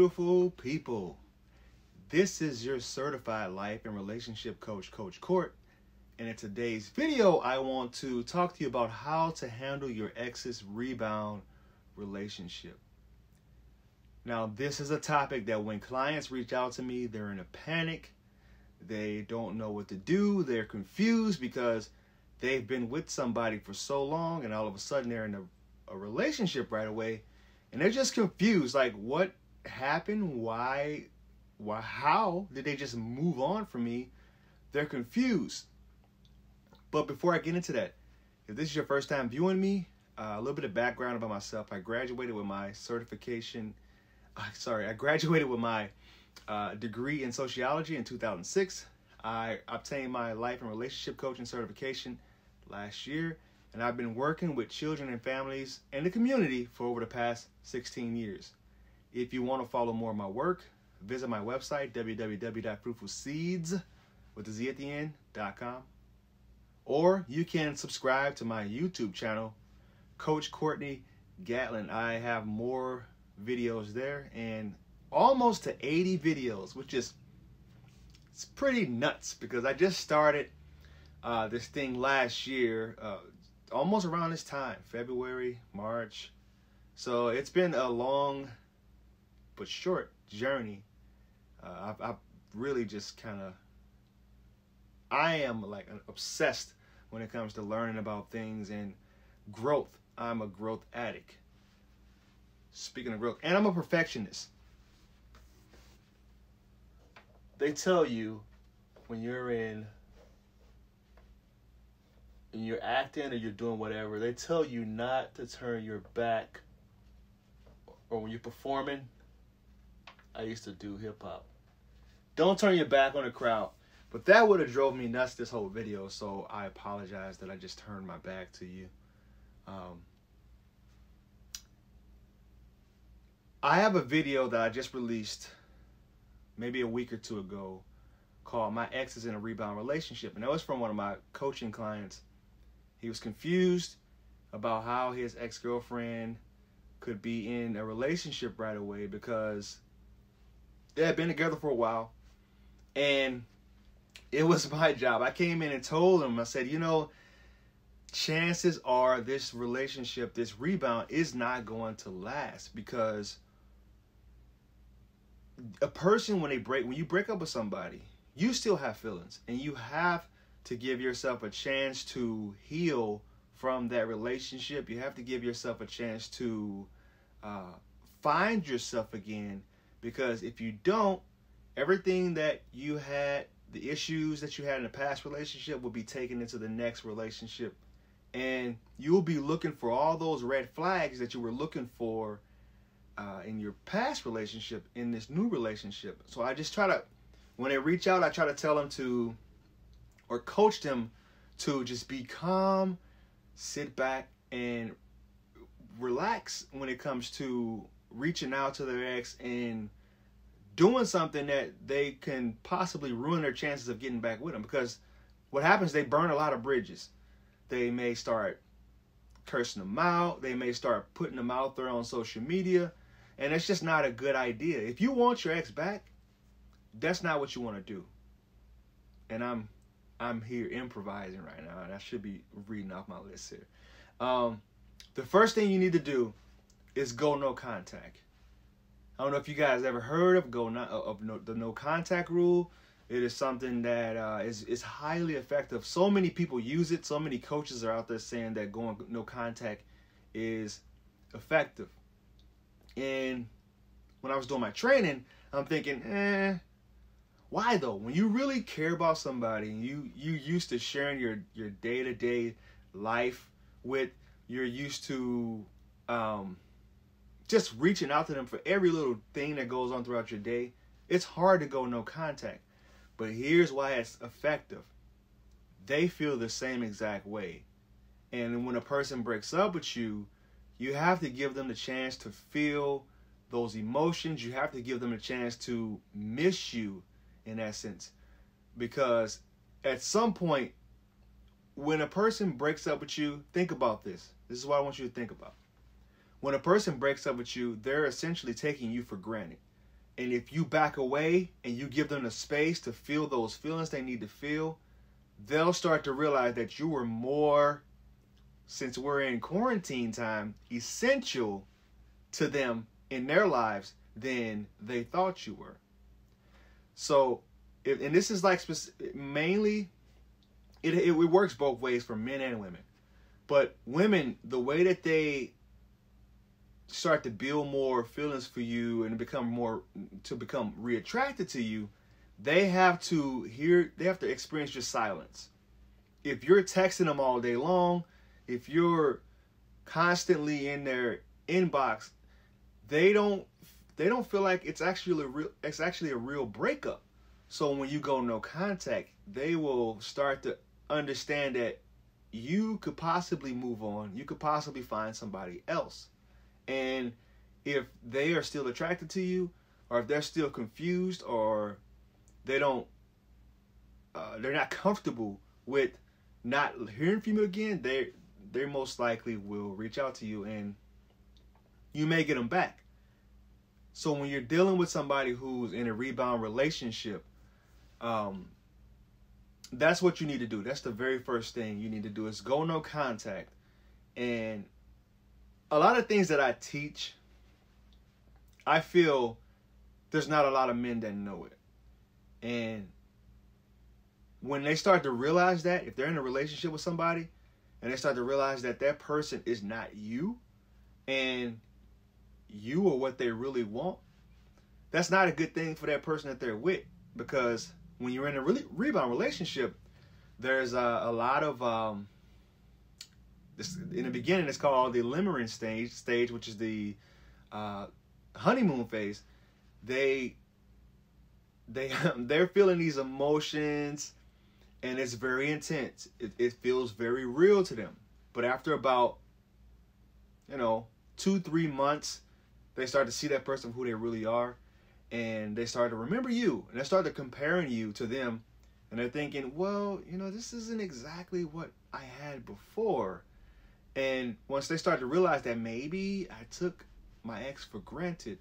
beautiful people. This is your certified life and relationship coach, Coach Court. And in today's video, I want to talk to you about how to handle your ex's rebound relationship. Now, this is a topic that when clients reach out to me, they're in a panic. They don't know what to do. They're confused because they've been with somebody for so long and all of a sudden they're in a relationship right away. And they're just confused, like what happened? Why, how did they just move on from me? They're confused. But before I get into that, if this is your first time viewing me, a little bit of background about myself. I graduated with my I graduated with my degree in sociology in 2006. I obtained my life and relationship coaching certification last year. And I've been working with children and families in the community for over the past 16 years. If you want to follow more of my work, visit my website, www.fruitfulseeds.com. Or you can subscribe to my YouTube channel, Coach Courtney Gatlin. I have more videos there and almost to 80 videos, which is it's pretty nuts because I just started this thing last year, almost around this time, February, March. So it's been a long but short journey. I've really just I am like obsessed when it comes to learning about things and growth. I'm a growth addict. Speaking of growth, and I'm a perfectionist. They tell you when you're you're acting or you're doing whatever, they tell you not to turn your back, or when you're performing. I used to do hip hop. Don't turn your back on the crowd. But that would have drove me nuts this whole video, so I apologize that I just turned my back to you. I have a video that I just released maybe a week or two ago called My Ex is in a Rebound Relationship. And that was from one of my coaching clients. He was confused about how his ex-girlfriend could be in a relationship right away because they had been together for a while. And it was my job. I came in and told him, I said, chances are this relationship, this rebound is not going to last because a person, when you break up with somebody, you still have feelings and you have to give yourself a chance to heal from that relationship. You have to give yourself a chance to find yourself again, because if you don't, everything that you had, the issues that you had in the past relationship will be taken into the next relationship, and you'll be looking for all those red flags that you were looking for in your past relationship in this new relationship. So I just try to, when they reach out, I try to tell them to, or coach them to just be calm, sit back, and relax when it comes to reaching out to their ex and doing something that they can possibly ruin their chances of getting back with them. Because what happens, they burn a lot of bridges. They may start cursing them out. They may start putting them out there on social media. And it's just not a good idea. If you want your ex back, that's not what you want to do. And I'm here improvising right now, and I should be reading off my list here. The first thing you need to do is go no contact. I don't know if you guys ever heard of the no contact rule. It is something that is highly effective. So many people use it. So many coaches are out there saying that going no contact is effective. And when I was doing my training, I'm thinking, why though? When you really care about somebody and you used to sharing your day-to-day life with, you're used to just reaching out to them for every little thing that goes on throughout your day, it's hard to go no contact. But here's why it's effective. They feel the same exact way. And when a person breaks up with you, you have to give them the chance to feel those emotions. You have to give them a chance to miss you, in essence. Because at some point, when a person breaks up with you, think about this. This is what I want you to think about. When a person breaks up with you, they're essentially taking you for granted. And if you back away and you give them the space to feel those feelings they need to feel, they'll start to realize that you were more, since we're in quarantine time, essential to them in their lives than they thought you were. So, and this is like mainly, it works both ways for men and women. But women, the way that they start to build more feelings for you and become reattracted to you, they have to experience your silence. If you're texting them all day long, if you're constantly in their inbox, they don't feel like it's actually a real breakup. So when you go no contact, they will start to understand that you could possibly move on. You could possibly find somebody else. And if they are still attracted to you, or if they're still confused, or they're not comfortable with not hearing from you again, they most likely will reach out to you, and you may get them back. So when you're dealing with somebody who's in a rebound relationship, that's what you need to do. That's the very first thing you need to do, is go no contact. And a lot of things that I teach, I feel there's not a lot of men that know it. And when they start to realize that, if they're in a relationship with somebody and they start to realize that that person is not you, and you are what they really want, that's not a good thing for that person that they're with. Because when you're in a rebound relationship, there's a lot of in the beginning, it's called the limerence stage, which is the honeymoon phase. They're feeling these emotions, and it's very intense. It feels very real to them. But after about 2-3 months, they start to see that person for who they really are, and they start to remember you, and they start to comparing you to them, and they're thinking, well, this isn't exactly what I had before. And once they start to realize that maybe I took my ex for granted,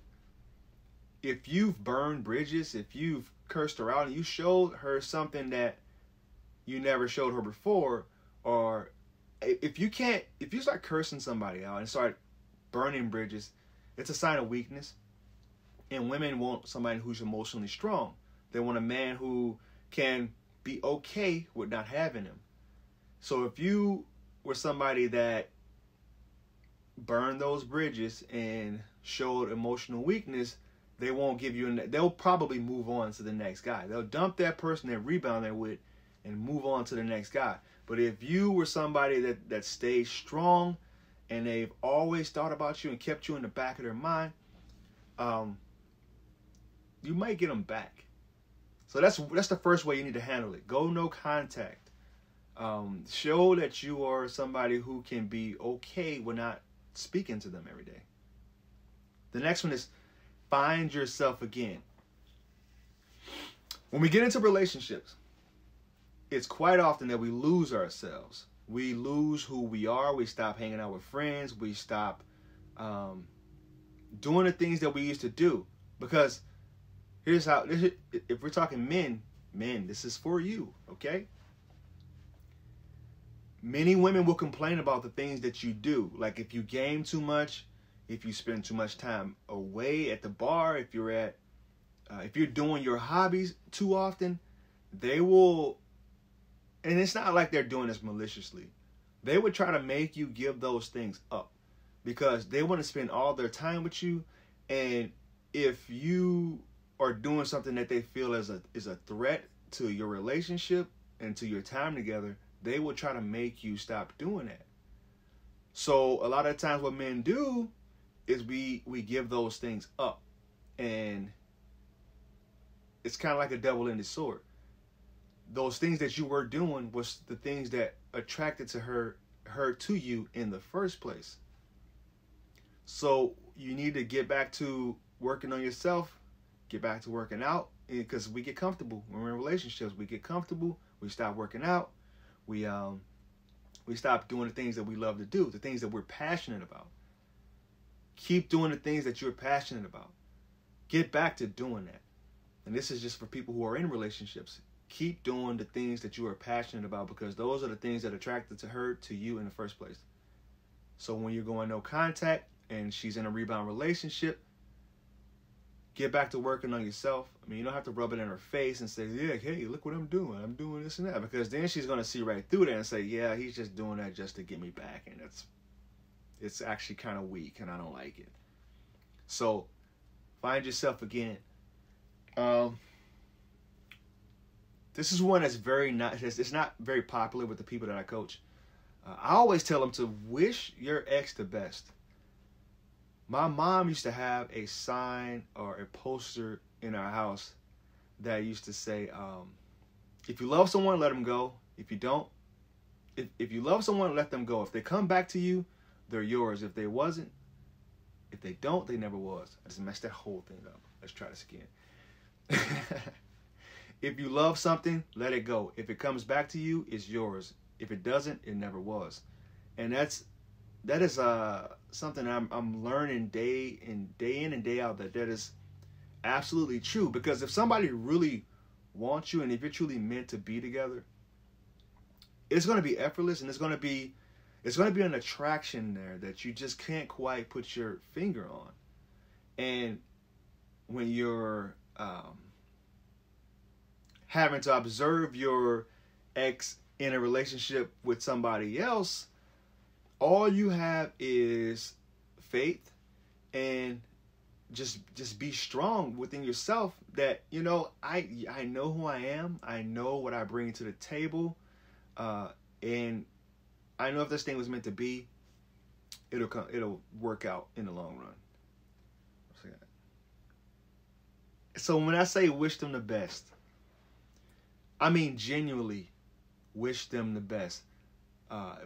if you've burned bridges, if you've cursed her out and you showed her something that you never showed her before, or if you start cursing somebody out and start burning bridges, it's a sign of weakness. And women want somebody who's emotionally strong. They want a man who can be okay with not having him. So if you were somebody that burned those bridges and showed emotional weakness, they won't give you, they'll probably move on to the next guy. They'll dump that person that rebound they're with and move on to the next guy. But if you were somebody that stayed strong, and they've always thought about you and kept you in the back of their mind, you might get them back. So that's the first way you need to handle it. Go no contact. Show that you are somebody who can be okay with not speaking to them every day. The next one is find yourself again. When we get into relationships, it's quite often that we lose ourselves. We lose who we are. We stop hanging out with friends. We stop doing the things that we used to do. Because here's how, if we're talking men, this is for you, okay? Many women will complain about the things that you do. Like if you game too much, if you spend too much time away at the bar, if you're doing your hobbies too often, they will, and it's not like they're doing this maliciously. They would try to make you give those things up because they want to spend all their time with you. And if you are doing something that they feel is a threat to your relationship and to your time together, they will try to make you stop doing that. So a lot of times what men do is we give those things up, and it's kind of like a double-ended sword. Those things that you were doing was the things that attracted to her to you in the first place. So you need to get back to working on yourself, get back to working out, because we get comfortable when we're in relationships. We get comfortable, we stop working out, we stop doing the things that we love to do, the things that we're passionate about. Keep doing the things that you're passionate about. get back to doing that. And this is just for people who are in relationships. Keep doing the things that you are passionate about, because those are the things that attracted to her to you in the first place. So when you're going no contact and she's in a rebound relationship, get back to working on yourself. I mean, you don't have to rub it in her face and say, yeah, hey, look what I'm doing. I'm doing this and that. Because then she's going to see right through that and say, yeah, he's just doing that just to get me back. And it's actually kind of weak and I don't like it. So find yourself again. This is one that's it's not very popular with the people that I coach. I always tell them to wish your ex the best. My mom used to have a sign or a poster in our house that used to say, if you love someone, let them go. If you don't, if you love someone, let them go. If they come back to you, they're yours. If they don't, they never was. I just messed that whole thing up. Let's try this again. If you love something, let it go. If it comes back to you, it's yours. If it doesn't, it never was. And that is something I'm learning day in and day out, that is absolutely true. Because if somebody really wants you and if you're truly meant to be together, it's going to be effortless, and it's going to be an attraction there that you just can't quite put your finger on. And when you're having to observe your ex in a relationship with somebody else, all you have is faith and just be strong within yourself that, you know, I know who I am. I know what I bring to the table. And I know if this thing was meant to be, it'll work out in the long run. So when I say wish them the best, I mean genuinely wish them the best.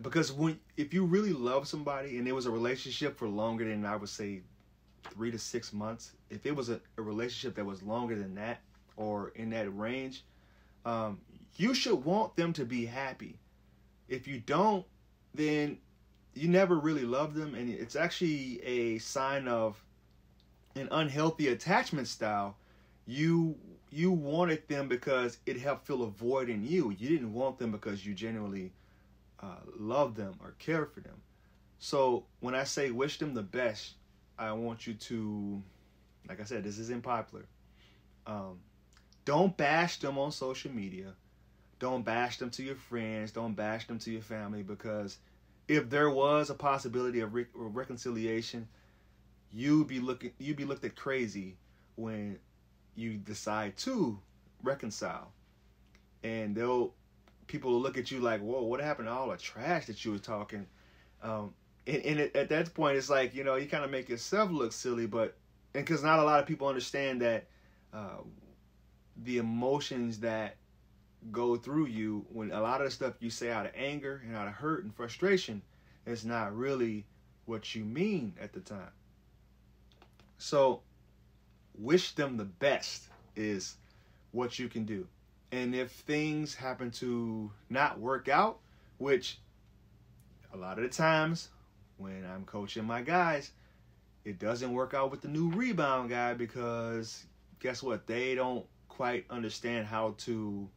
Because if you really love somebody and it was a relationship for longer than, I would say, 3 to 6 months, if it was a relationship that was longer than that or in that range, you should want them to be happy. If you don't, then you never really love them, and it's actually a sign of an unhealthy attachment style. You wanted them because it helped fill a void in you. You didn't want them because you genuinely love them or care for them. So when I say wish them the best, I want you to, like I said, this isn't popular. Don't bash them on social media. Don't bash them to your friends. Don't bash them to your family, because if there was a possibility of reconciliation, you'd be looked at crazy when you decide to reconcile. And people will look at you like, whoa, what happened to all the trash that you were talking? At that point, it's like, you know, you kind of make yourself look silly, because not a lot of people understand that the emotions that go through you when a lot of the stuff you say out of anger and out of hurt and frustration is not really what you mean at the time. So wish them the best is what you can do. And if things happen to not work out, which a lot of the times when I'm coaching my guys, it doesn't work out with the new rebound guy, because guess what? They don't quite understand how to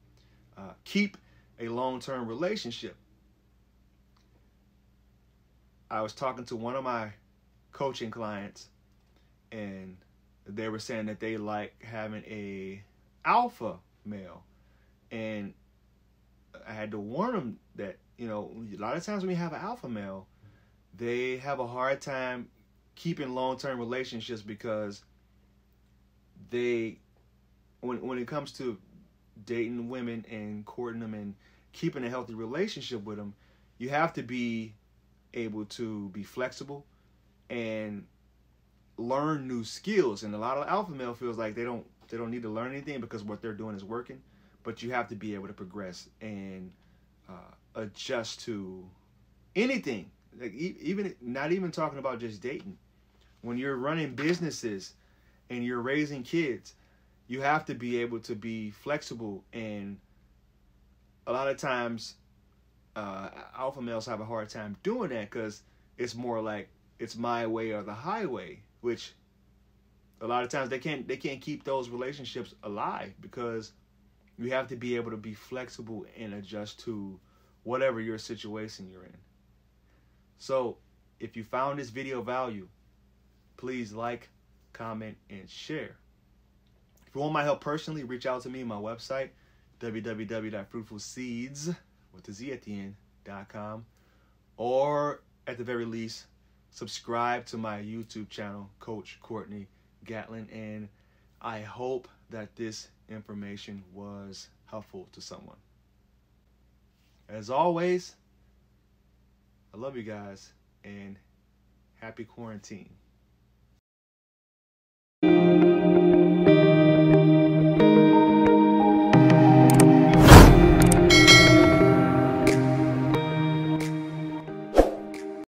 keep a long-term relationship. I was talking to one of my coaching clients, and they were saying that they like having a alpha male. And I had to warn them that, you know, a lot of times when you have an alpha male, they have a hard time keeping long-term relationships, because when it comes to dating women and courting them and keeping a healthy relationship with them, you have to be able to be flexible and learn new skills. And a lot of alpha male feels like they don't need to learn anything because what they're doing is working. But you have to be able to progress and adjust to anything. Like even not even talking about just dating. When you're running businesses and you're raising kids, you have to be able to be flexible. And a lot of times, alpha males have a hard time doing that, because it's more like it's my way or the highway, which a lot of times they can't keep those relationships alive, because you have to be able to be flexible and adjust to whatever your situation you're in. So if you found this video value, please like, comment, and share. If you want my help personally, reach out to me on my website, www.fruitfulseeds, with the Z at the end.com, or at the very least, subscribe to my YouTube channel, Coach Courtney Gatlin, and I hope that this information was helpful to someone. As always, I love you guys, and happy quarantine.